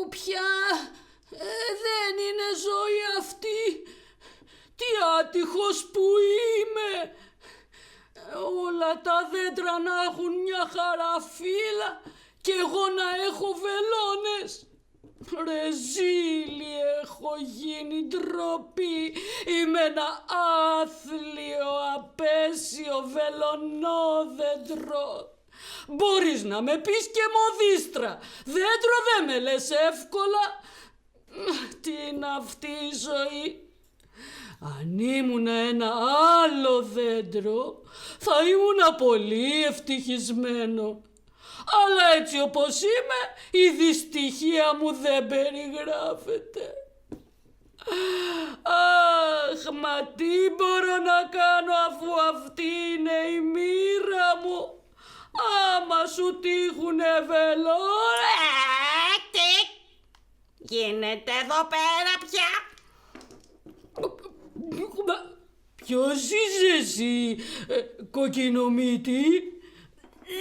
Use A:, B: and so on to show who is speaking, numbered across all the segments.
A: που πια δεν είναι ζωή αυτή. Τι άτυχος που είμαι. Όλα τα δέντρα να έχουν μια χαραφύλλα και εγώ να έχω βελόνες. Ρεζίλι έχω γίνει, ντροπή. Είμαι ένα άθλιο, απέσιο βελονόδεντρο. Μπορείς να με πεις και μοδίστρα. Δέντρο δεν με λες εύκολα. Τι είναι αυτή η ζωή. Αν ήμουν ένα άλλο δέντρο θα ήμουν πολύ ευτυχισμένο. Αλλά έτσι όπως είμαι η δυστυχία μου δεν περιγράφεται. Αχ, μα τι μπορώ να κάνω αφού αυτή είναι η μοίρα μου. Άμα σου τύχουνε βελόνες.
B: Τι γίνεται εδώ πέρα πια?
A: Ποιος είσαι εσύ, κοκκινομύτη?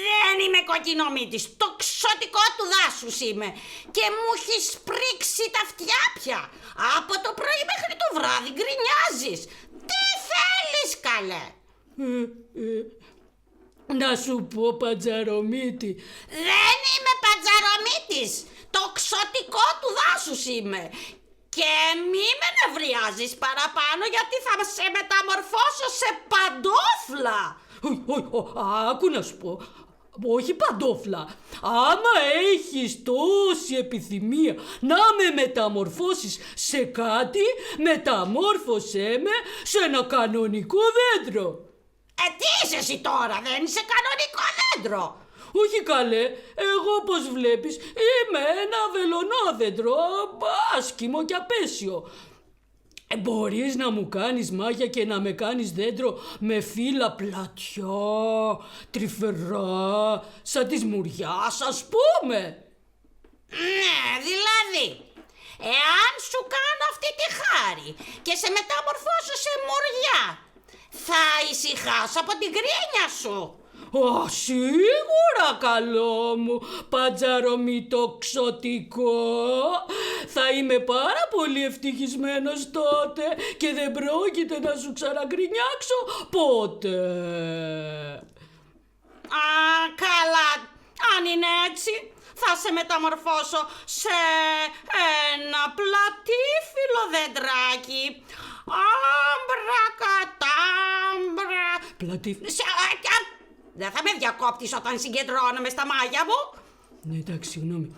B: Δεν είμαι κοκκινομύτης, το ξωτικό του δάσους είμαι και μου έχει πρίξει τα αυτιά πια. Από το πρωί μέχρι το βράδυ γκρινιάζεις. Τι θέλεις καλέ?
A: Να σου πω Παντζαρομύτη.
B: Δεν είμαι Παντζαρομύτης, το ξωτικό του δάσους είμαι. Και μη με νευριάζεις παραπάνω γιατί θα σε μεταμορφώσω σε παντόφλα.
A: Άκου να σου πω. Όχι παντόφλα. Άμα έχεις τόση επιθυμία να με μεταμορφώσεις σε κάτι, μεταμόρφωσέ με σε ένα κανονικό δέντρο.
B: Τι είσαι εσύ τώρα, δεν είσαι κανονικό δέντρο?
A: Όχι καλέ, εγώ πως βλέπεις είμαι ένα βελονόδεντρο, άσκημο και απέσιο. Μπορείς να μου κάνεις μάγια και να με κάνεις δέντρο με φύλλα πλατιά, τρυφερά, σαν της μουριάς ας πούμε.
B: Ναι, δηλαδή, εάν σου κάνω αυτή τη χάρη και σε μεταμορφώσω σε μουριά, θα ησυχάσω από την γκρίνια σου.
A: Σίγουρα καλό μου Παντζαρομυτοξωτικό. Θα είμαι πάρα πολύ ευτυχισμένος τότε και δεν πρόκειται να σου ξαναγκρινιάξω ποτέ.
B: Καλά, αν είναι έτσι θα σε μεταμορφώσω σε ένα πλατήφυλλο δεντράκι. Αμπρακατάμπρα.
A: Πλατήφυλλο.
B: Δεν θα με διακόπτεις όταν συγκεντρώνομαι στα μάγια μου.
A: Ναι, εντάξει, συγγνώμη.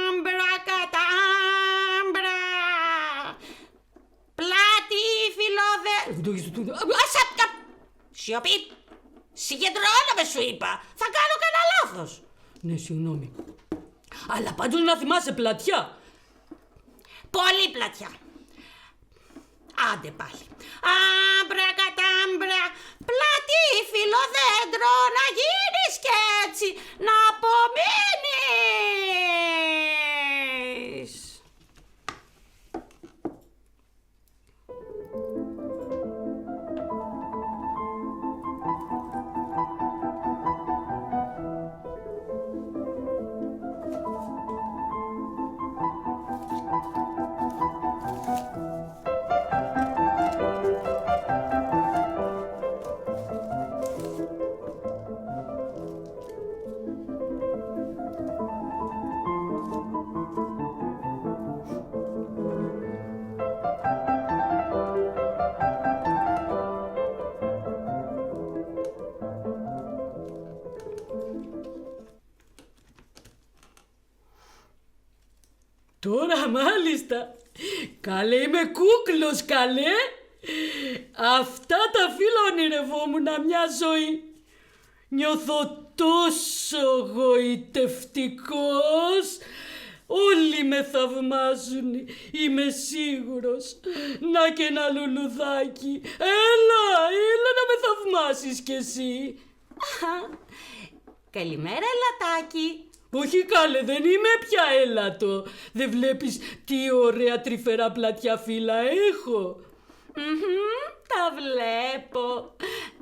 B: Αμπρακατάμπρα. Πλατήφυλλο Σιωπή. Συγκεντρώνομαι σου είπα. Θα κάνω κανένα λάθος.
A: Ναι, συγγνώμη. Αλλά πάντως να θυμάσαι πλατιά.
B: Πολύ πλατιά. Άντε πάλι. Αμπρακατάμπρα, πλατήφυλλο δέντρο, να γίνεις κι έτσι, να απομείνεις.
A: Τώρα μάλιστα. Καλέ, είμαι κούκλος καλέ. Αυτά τα φύλλα ονειρευόμουν μια ζωή. Νιώθω τόσο γοητευτικός. Όλοι με θαυμάζουν, είμαι σίγουρος. Να και ένα λουλουδάκι. Έλα να με θαυμάσεις κι εσύ.
B: Καλημέρα ελατάκι.
A: Όχι καλέ, δεν είμαι πια έλατο. Δεν βλέπεις τι ωραία τρυφερά πλατιά φύλλα έχω?
B: Τα βλέπω.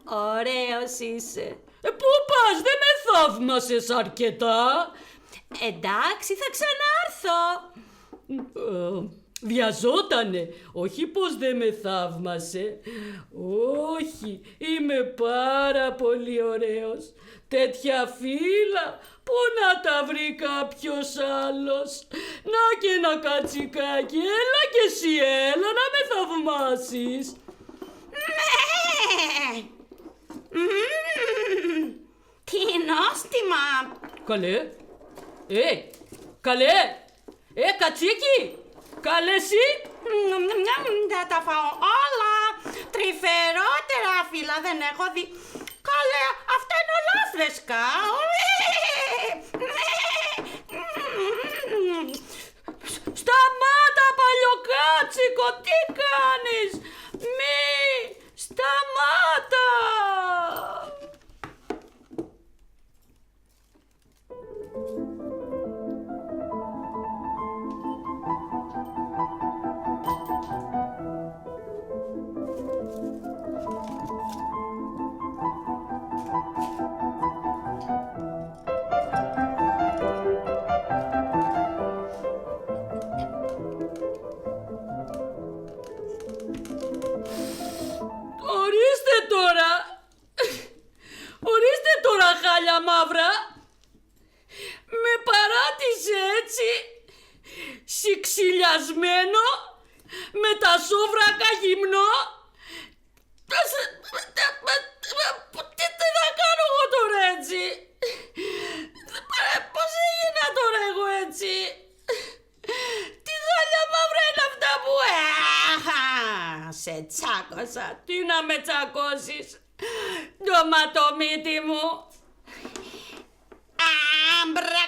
B: Ωραίος είσαι.
A: Πού πας, δεν με θαύμασες αρκετά?
B: Εντάξει, θα ξανάρθω έρθω.
A: Βιαζότανε, όχι πως δεν με θαύμασε. Όχι, είμαι πάρα πολύ ωραίος. Τέτοια φύλλα, πού να τα βρει κάποιος άλλος. Να και ένα κατσικάκι, έλα και εσύ, έλα να με θαυμάσεις.
B: Ναι. Τι νόστιμα.
A: Καλέ, καλέ, κατσίκι, καλέ εσύ.
B: Θα τα φάω όλα. Τρυφερότερα φύλλα δεν έχω δει. Καλέ, αυτά είναι όλα φρεσκά.
A: Σταμάτα παλιοκάτσικο, τι κάνεις. Μη, σταμάτα. Ορίστε τώρα χάλια μαύρα. Με παράτησε έτσι, σιξιλιασμένο, με τα σόβρακα γυμνό. Τι θα κάνω εγώ τώρα έτσι. Πώς έγινα τώρα εγώ έτσι. Τι χάλια μαύρα είναι αυτά που...
B: Σε τσάκωσα.
A: Τι να με τσακώσεις, ντοματομίτη μου.
B: Άμπρα.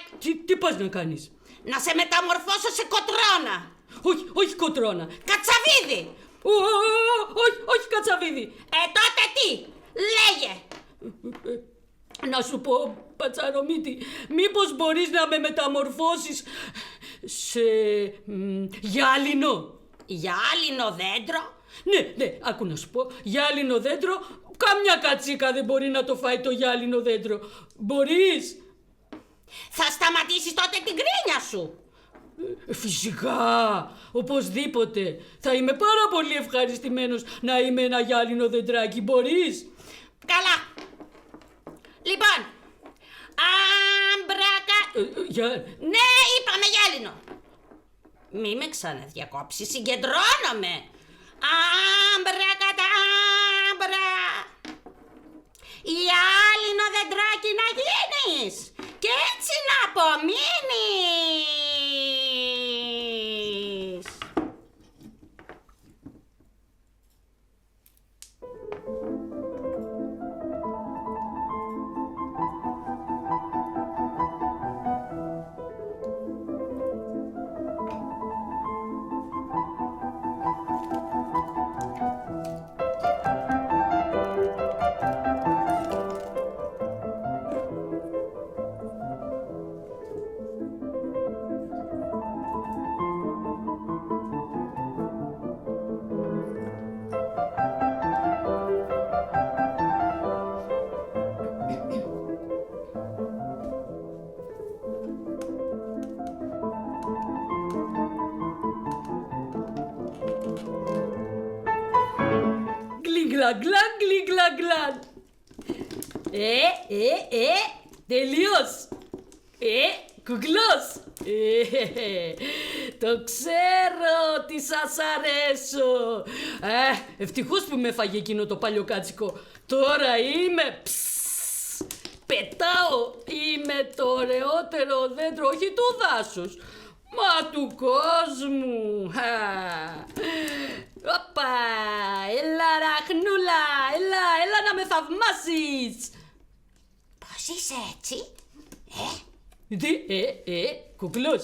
A: Τι πας να κάνεις.
B: Να σε μεταμορφώσω σε κοτρώνα.
A: Όχι κοτρώνα.
B: Κατσαβίδι.
A: Όχι κατσαβίδι.
B: Τότε τι. Λέγε.
A: Να σου πω, πατσαρομίτη, μήπως μπορείς να με μεταμορφώσεις σε γυάλινο.
B: Γυάλινο δέντρο.
A: Ναι, άκου να σου πω, γυάλινο δέντρο, κάμια κατσίκα δεν μπορεί να το φάει το γυάλινο δέντρο. Μπορείς.
B: Θα σταματήσεις τότε την κρίνια σου.
A: Φυσικά, οπωσδήποτε. Θα είμαι πάρα πολύ ευχαριστημένος να είμαι ένα γυάλινο δεντράκι. Μπορείς.
B: Καλά. Λοιπόν, άμπρακα... Ναι, είπαμε γυάλινο. Μη με ξαναδιακόψεις, συγκεντρώνομαι. Άμπρακατάμπρα. Γυάλινο δεντράκι να γίνεις και έτσι να απομείνεις.
A: Γκλαγκλαν. Τελείως. Κουκλός. Το ξέρω ότι σας αρέσω. Ευτυχώς που με έφαγε εκείνο το παλιοκάτσικο. Τώρα είμαι... Πετάω. Είμαι το ωραιότερο δέντρο, όχι του δάσους, μα του κόσμου. Όπα, έλα ραχνούλα, έλα να με θαυμάσεις.
B: Πώς είσαι έτσι,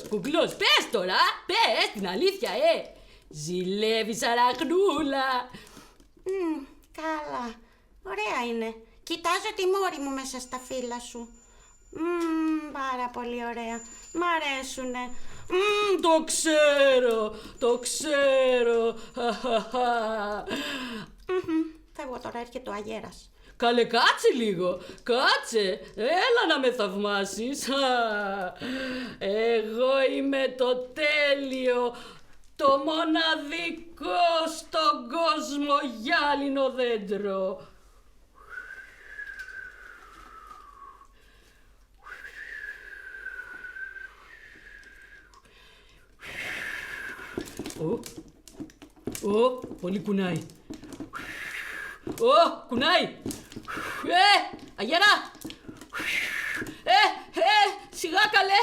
A: Κουκλός, πες τώρα, πες την αλήθεια, ζηλεύεις αραχνούλα.
B: Καλά, ωραία είναι. Κοιτάζω τη μόρη μου μέσα στα φύλλα σου. Πάρα πολύ ωραία. Μ' αρέσουνε.
A: Το ξέρω.
B: Φεύγω τώρα, έρχεται ο αγέρας.
A: Καλέ, κάτσε λίγο, κάτσε, έλα να με θαυμάσεις. Εγώ είμαι το τέλειο, το μοναδικό στον κόσμο γυάλινο δέντρο. Πολύ κουνάει. Κουνάει. Αγέρα. Σιγά καλέ.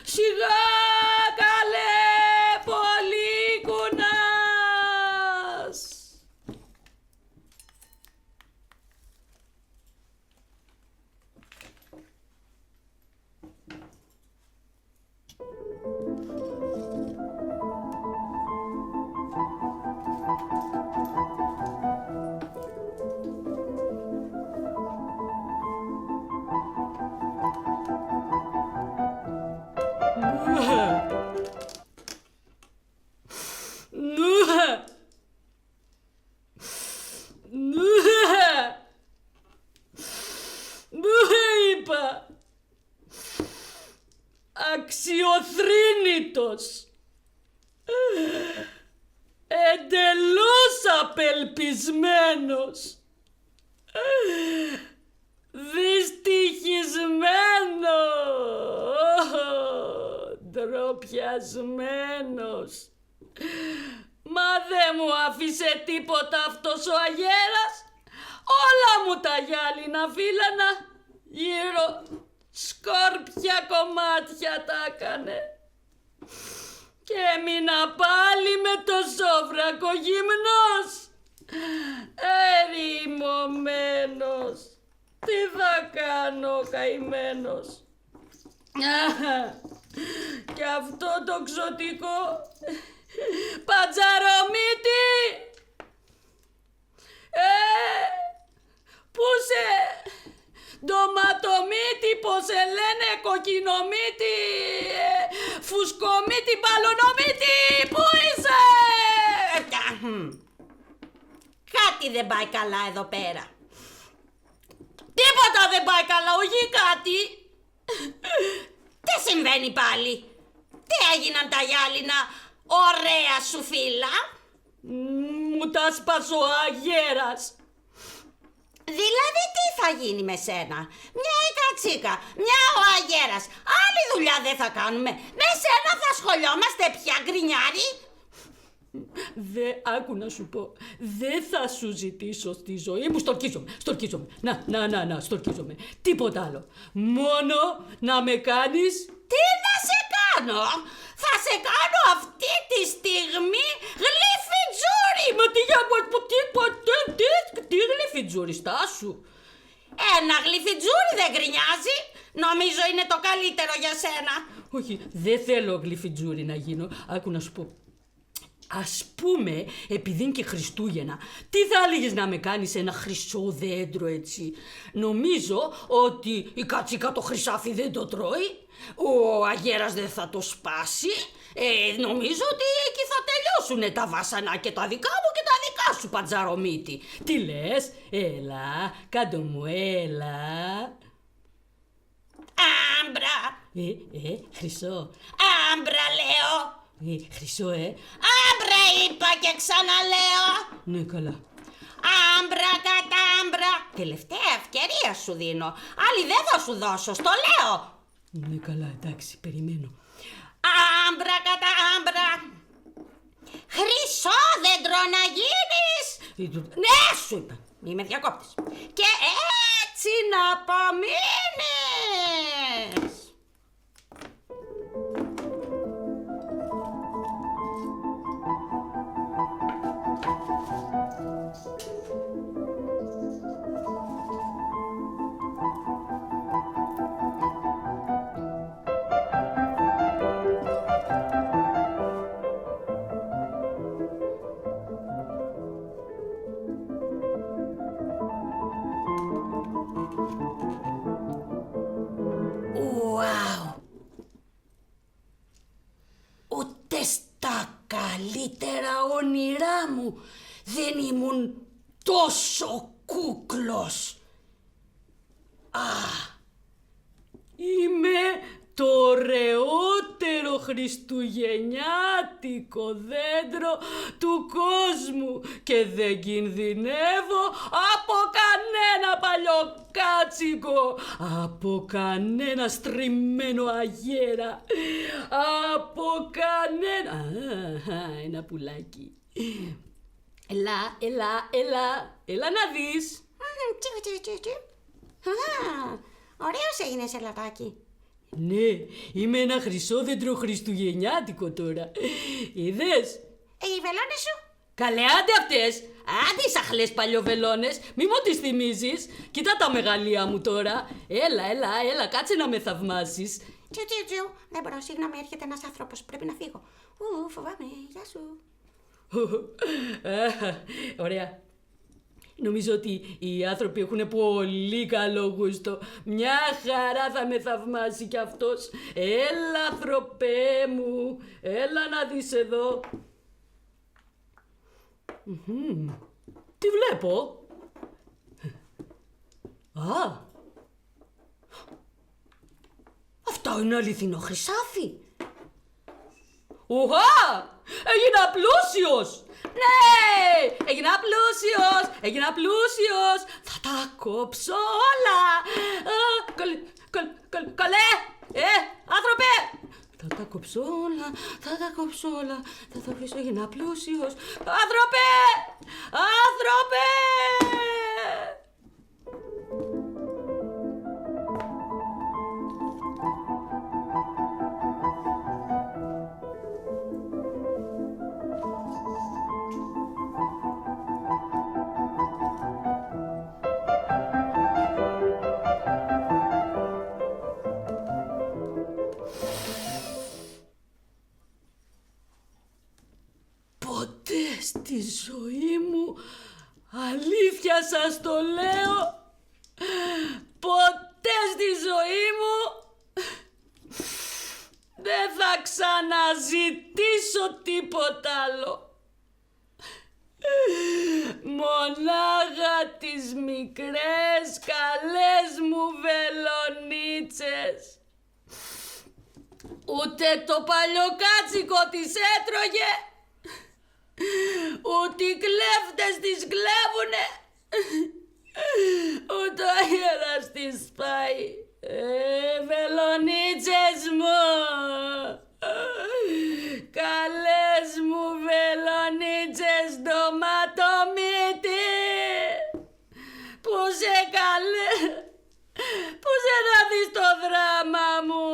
A: Σιγά καλέ, πολύ κουνάς. Είπα αξιοθρήνητος, εντελώς απελπισμένος, δυστυχισμένος, ντροπιασμένος. Μα δεν μου άφησε τίποτα αυτός ο αγέρας. Όλα μου τα γυάλινα φύλλανα γύρω σκόρπια κομμάτια τα έκανε. Και έμεινα πάλι με το σόβρακο γυμνός, ερημωμένος. Τι θα κάνω, καημένος. Και αυτό το ξωτικό πατζαρομίτη, πού σε, ντοματομίτη, πως σε λένε, κοκκινομίτη, φουσκομίτη, μπαλονομίτη, πού είσαι?
B: Κάτι δεν πάει καλά εδώ πέρα. Τίποτα δεν πάει καλά, όχι κάτι. Τι συμβαίνει πάλι? Τι έγιναν τα γυάλινα ωραία σου φύλλα?
A: Μου τα σπάσε ο αγέρας.
B: Δηλαδή τι θα γίνει με σένα? Μια η κατσίκα, μια ο αγέρας. Άλλη δουλειά δεν θα κάνουμε. Με σένα θα σχολιόμαστε πια, γκρινιάρη.
A: Άκου να σου πω, δεν θα σου ζητήσω στη ζωή μου, στορκίζομαι. Να, στορκίζομαι. Τίποτα άλλο. Μόνο να με κάνεις...
B: Τι να σε κάνω? Θα σε κάνω αυτή τη στιγμή γλυφιτζούρι.
A: Μα τι γλυφιτζούρι, στάσου.
B: Ένα γλυφιτζούρι δεν γκρινιάζει. Νομίζω είναι το καλύτερο για σένα.
A: Όχι, δεν θέλω γλυφιτζούρι να γίνω. Άκου να σου πω. Ας πούμε, επειδή είναι και Χριστούγεννα, τι θα έλεγες να με κάνεις ένα χρυσό δέντρο έτσι? Νομίζω ότι η κατσίκα το χρυσάφι δεν το τρώει, ο αγέρας δεν θα το σπάσει, νομίζω ότι εκεί θα τελειώσουνε τα βάσανα και τα δικά μου και τα δικά σου, πατζαρομίτη. Τι λες? Έλα, κάτω μου, έλα.
B: Άμπρα.
A: Χρυσό.
B: Άμπρα λέω.
A: Χρυσό,
B: Άμπρα είπα και ξαναλέω.
A: Ναι, καλά.
B: Άμπρα κατά άμπρα. Τελευταία ευκαιρία σου δίνω. Άλλη δεν θα σου δώσω, στο λέω.
A: Ναι, καλά, εντάξει, περιμένω.
B: Άμπρα κατά άμπρα. Χρυσό δέντρο να γίνεις. Ναι, σου είπα. Μη με διακόπτεις. Και έτσι να απομείνεις.
A: δεν ήμουν τόσο κούκλος. Είμαι το ωραιότερο χριστουγεννιάτικο δέντρο του κόσμου και δεν κινδυνεύω από κανένα παλιοκάτσικο, από κανένα στριμμένο αγέρα, από κανένα... ένα πουλάκι. Έλα να δεις.
B: Ωραίος έγινες, ελατάκι.
A: Ναι, είμαι ένα χρυσόδεντρο χριστουγεννιάτικο τώρα. Είδες?
B: Οι βελόνες σου?
A: Καλέ, άντε αυτές. Άντε οι σαχλές παλιοβελόνες. Μη μου τις θυμίζεις. Κοίτα τα μεγαλεία μου τώρα. Έλα, κάτσε να με θαυμάσεις.
B: Τσιου. Δεν μπορώ, συγγνώμη, έρχεται ένας άνθρωπος. Πρέπει να φύγω. Φοβάμαι. Γεια σου.
A: Ωραία. Νομίζω ότι οι άνθρωποι έχουν πολύ καλό γούστο. Μια χαρά θα με θαυμάσει κι αυτός. Έλα, ανθρωπέ μου. Έλα να δεις εδώ. Τι βλέπω? Αυτό είναι αληθινό χρυσάφι. Έγινα πλούσιος. Ναι, έγινα πλούσιος. Θα τα κόψω όλα. Καλέ, άνθρωπε. Θα τα κόψω όλα. Θα τα αφήσω, έγινα πλούσιος. Άνθρωπε. Ποτέ στη ζωή μου, αλήθεια σας το λέω, ποτέ στη ζωή μου δεν θα ξαναζητήσω τίποτα άλλο. Μονάχα τις μικρές καλές μου βελονίτσες. Ούτε το παλιοκάτσικο τις έτρωγε, ούτε οι κλέφτες τις κλέβουνε, ούτε ο αέρας τις σπάει. Βελονίτσες μου, καλές μου βελονίτσες ντοματομίτη, πού σε να δεις το δράμα μου.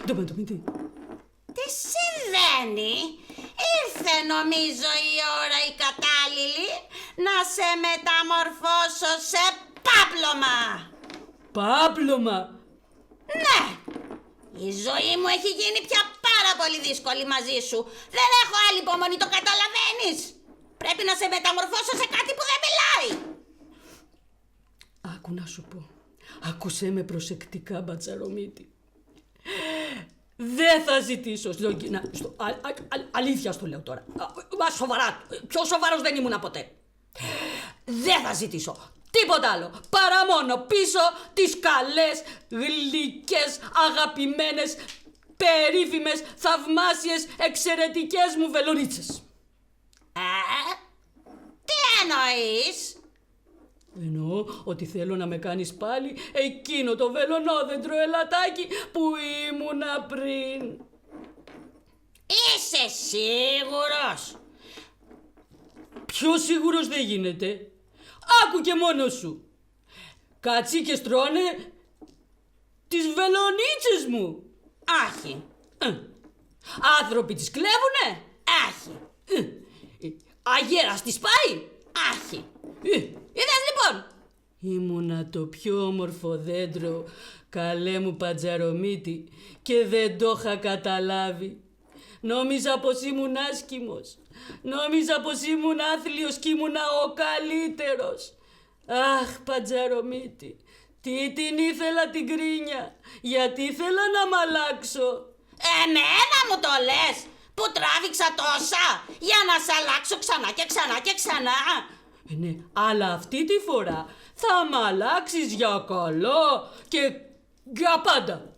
A: Ντοματομίτη.
B: Τι συμβαίνει? Ήρθε νομίζω η ώρα η κατάλληλη να σε μεταμορφώσω σε πάπλωμα.
A: Πάπλωμα?
B: Ναι, η ζωή μου έχει γίνει πια πάρα πολύ δύσκολη μαζί σου. Δεν έχω άλλη υπομονή, το καταλαβαίνεις? Πρέπει να σε μεταμορφώσω σε κάτι που δεν μιλάει.
A: Άκου να σου πω. Άκουσέ με προσεκτικά, μπατσαρομίτη. Δεν θα ζητήσω. Αλήθεια στο λέω τώρα. Μα σοβαρά. Πιο σοβαρός δεν ήμουν ποτέ. Δεν θα ζητήσω τίποτα άλλο παρά μόνο πίσω τις καλές, γλυκές, αγαπημένες, περίφημες, θαυμάσιες, εξαιρετικές μου βελονίτσες.
B: Τι εννοείς?
A: Εννοώ ότι θέλω να με κάνεις πάλι εκείνο το βελονόδεντρο ελατάκι που ήμουνα πριν.
B: Είσαι σίγουρος?
A: Πιο σίγουρος δεν γίνεται. Άκου και μόνος σου. Κατσίκες τρώνε τις βελονίτσες μου.
B: Άχι.
A: Άνθρωποι τις κλέβουνε.
B: Άχι.
A: Αγέρας τις πάει.
B: Άχι.
A: Είδες λοιπόν. Ήμουνα το πιο όμορφο δέντρο, καλέ μου πατζαρομίτη, και δεν το είχα καταλάβει. Νόμιζα πως ήμουν άσκημος. Νόμιζα πως ήμουν άθλιος και ήμουνα ο καλύτερος. Αχ, πατζαρομίτη, τι την ήθελα την κρίνια. Γιατί ήθελα να μ' αλλάξω.
B: Εμένα μου το λες? που τράβηξα τόσα για να σ' αλλάξω ξανά και ξανά και ξανά.
A: Ναι, αλλά αυτή τη φορά θα μ' αλλάξεις για καλό και για πάντα.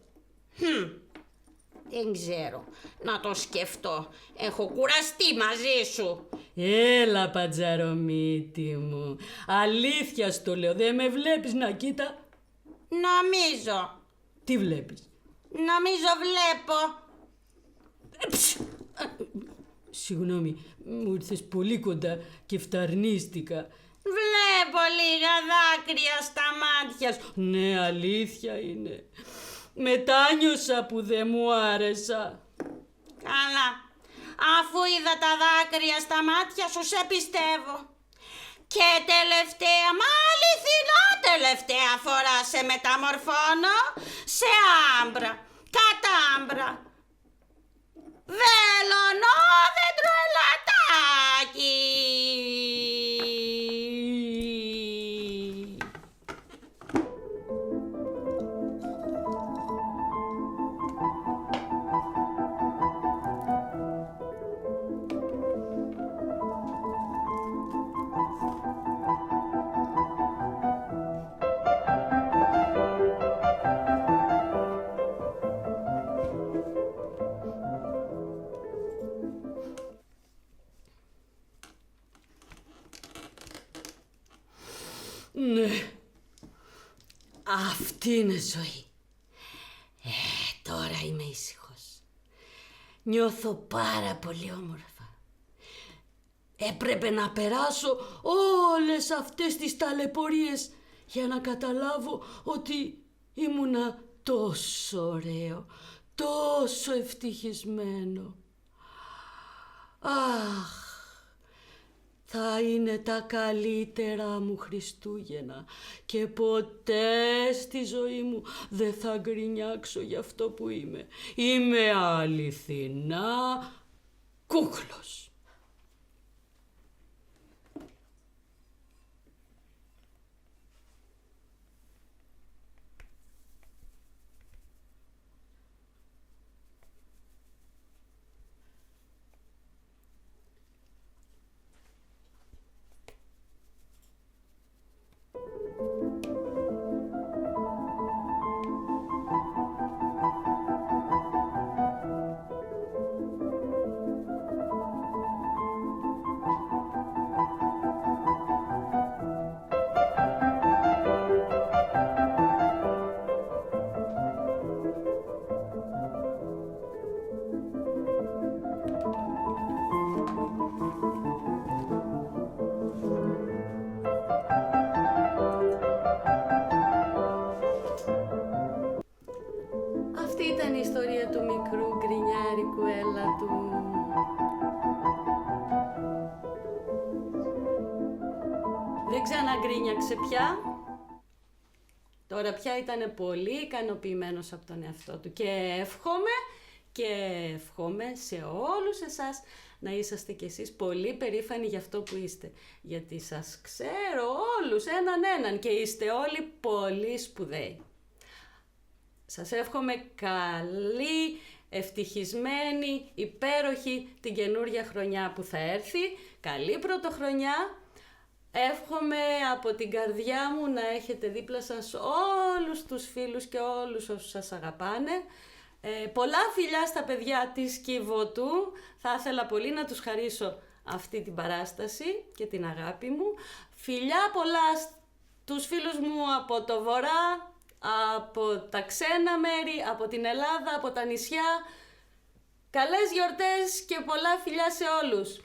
B: Δεν ξέρω, να το σκεφτώ. Έχω κουραστεί μαζί σου.
A: Έλα πατζαρομίτη μου, αλήθεια στο λέω, δεν με βλέπεις να κοίτα.
B: Νομίζω.
A: Τι βλέπεις?
B: Νομίζω βλέπω.
A: Συγγνώμη, μου ήρθες πολύ κοντά και φταρνίστηκα.
B: Βλέπω λίγα δάκρυα στα μάτια σου.
A: Ναι, αλήθεια είναι. Μετάνιωσα που δεν μου άρεσα.
B: Καλά. Αφού είδα τα δάκρυα στα μάτια σου, σε πιστεύω. Και τελευταία, μα αληθινά τελευταία φορά σε μεταμορφώνω σε άμπρα, κατάμπρα. Βελονόδεντρο ελατάκι.
A: Ναι, αυτή είναι ζωή.
B: Τώρα είμαι ήσυχος. Νιώθω πάρα πολύ όμορφα.
A: Έπρεπε να περάσω όλες αυτές τις ταλαιπωρίες για να καταλάβω ότι ήμουνα τόσο ωραίο, τόσο ευτυχισμένο. Αχ, θα είναι τα καλύτερα μου Χριστούγεννα και ποτέ στη ζωή μου δεν θα γκρινιάξω για αυτό που είμαι. Είμαι αληθινά κούκλος. Αυτή ήταν η ιστορία του μικρού γκρινιάρικου έλατου. Δεν ξαναγκρίνιαξε πια. Τώρα πια ήταν πολύ ικανοποιημένος από τον εαυτό του και εύχομαι σε όλους εσάς να είσαστε κι εσείς πολύ περήφανοι για αυτό που είστε. Γιατί σας ξέρω όλους έναν και είστε όλοι πολύ σπουδαίοι. Σας εύχομαι καλή, ευτυχισμένη, υπέροχη την καινούρια χρονιά που θα έρθει. Καλή πρωτοχρονιά. Εύχομαι από την καρδιά μου να έχετε δίπλα σας όλους τους φίλους και όλους όσους σας αγαπάνε. Πολλά φιλιά στα παιδιά της Κιβωτού. Θα ήθελα πολύ να τους χαρίσω αυτή την παράσταση και την αγάπη μου. Φιλιά πολλά στους φίλους μου από το Βορρά, από τα ξένα μέρη, από την Ελλάδα, από τα νησιά. Καλές γιορτές και πολλά φιλιά σε όλους.